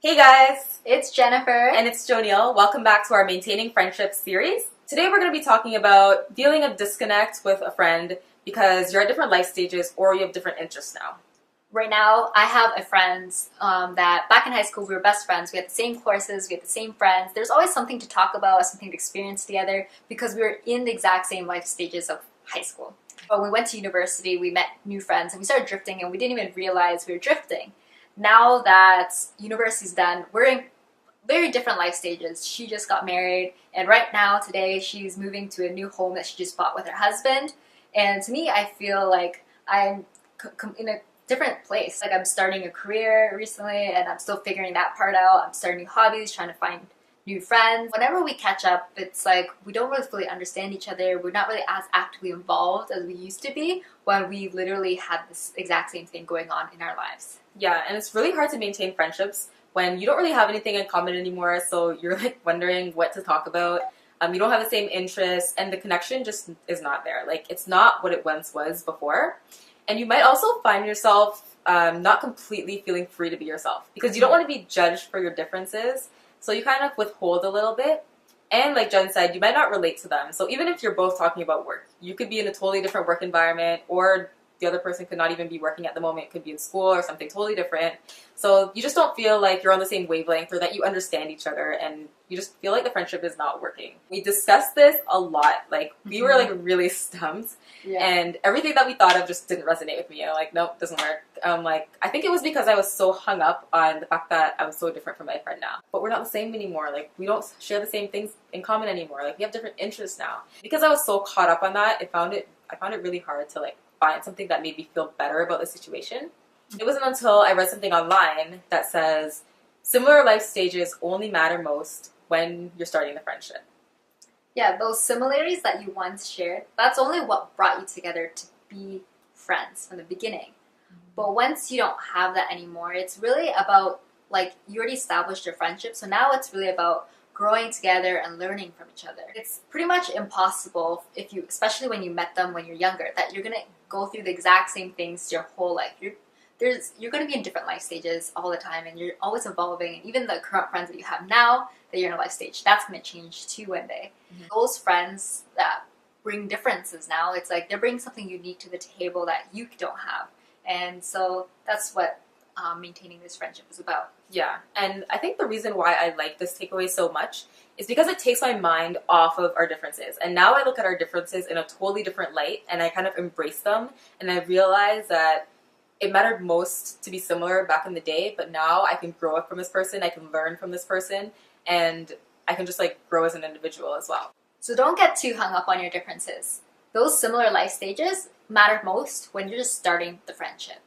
Hey guys! It's Jennifer. And it's Jonil. Welcome back to our Maintaining Friendships series. Today we're going to be talking about feeling a disconnect with a friend because you're at different life stages or you have different interests now. Right now, I have a friend that back in high school we were best friends. We had the same courses, we had the same friends. There's always something to talk about, something to experience together because we were in the exact same life stages of high school. But when we went to university, we met new friends and we started drifting and we didn't even realize we were drifting. Now that university's done, we're in very different life stages. She just got married, and right now, today, she's moving to a new home that she just bought with her husband. And to me, I feel like I'm in a different place. Like I'm starting a career recently, and I'm still figuring that part out. I'm starting new hobbies, trying to find new friends. Whenever we catch up, it's like we don't really fully understand each other. We're not really as actively involved as we used to be when we literally had this exact same thing going on in our lives. Yeah, and it's really hard to maintain friendships when you don't really have anything in common anymore, so you're like wondering what to talk about. You don't have the same interests, and the connection just is not there. Like, it's not what it once was before. And you might also find yourself not completely feeling free to be yourself because you don't want to be judged for your differences, so you kind of withhold a little bit. And like Jen said, you might not relate to them. So even if you're both talking about work, you could be in a totally different work environment, or the other person could not even be working at the moment, could be in school or something totally different. So you just don't feel like you're on the same wavelength or that you understand each other, and you just feel like the friendship is not working. We discussed this a lot. Like, we were like really stumped, and everything that we thought of just didn't resonate with me. I'm like, nope, doesn't work. Like, I think it was because I was so hung up on the fact that I was so different from my friend now. But we're not the same anymore. Like, we don't share the same things in common anymore. Like, we have different interests now. Because I was so caught up on that, I found it really hard to like find something that made me feel better about the situation. It wasn't until I read something online that says similar life stages only matter most when you're starting the friendship. Yeah, those similarities that you once shared, that's only what brought you together to be friends from the beginning. But once you don't have that anymore, it's really about, like, you already established your friendship, so now it's really about growing together and learning from each other. It's pretty much impossible if you, especially when you met them when you're younger, that you're gonna go through the exact same things your whole life. You're going to be in different life stages all the time, and you're always evolving. And even the current friends that you have now, that you're in a life stage, that's going to change too one day. Those friends that bring differences now, it's like they're bringing something unique to the table that you don't have. And so that's what maintaining this friendship is about. Yeah, and I think the reason why I like this takeaway so much is because it takes my mind off of our differences. And now I look at our differences in a totally different light, and I kind of embrace them, and I realize that it mattered most to be similar back in the day, but now I can grow up from this person, I can learn from this person, and I can just like grow as an individual as well. So don't get too hung up on your differences. Those similar life stages matter most when you're just starting the friendship.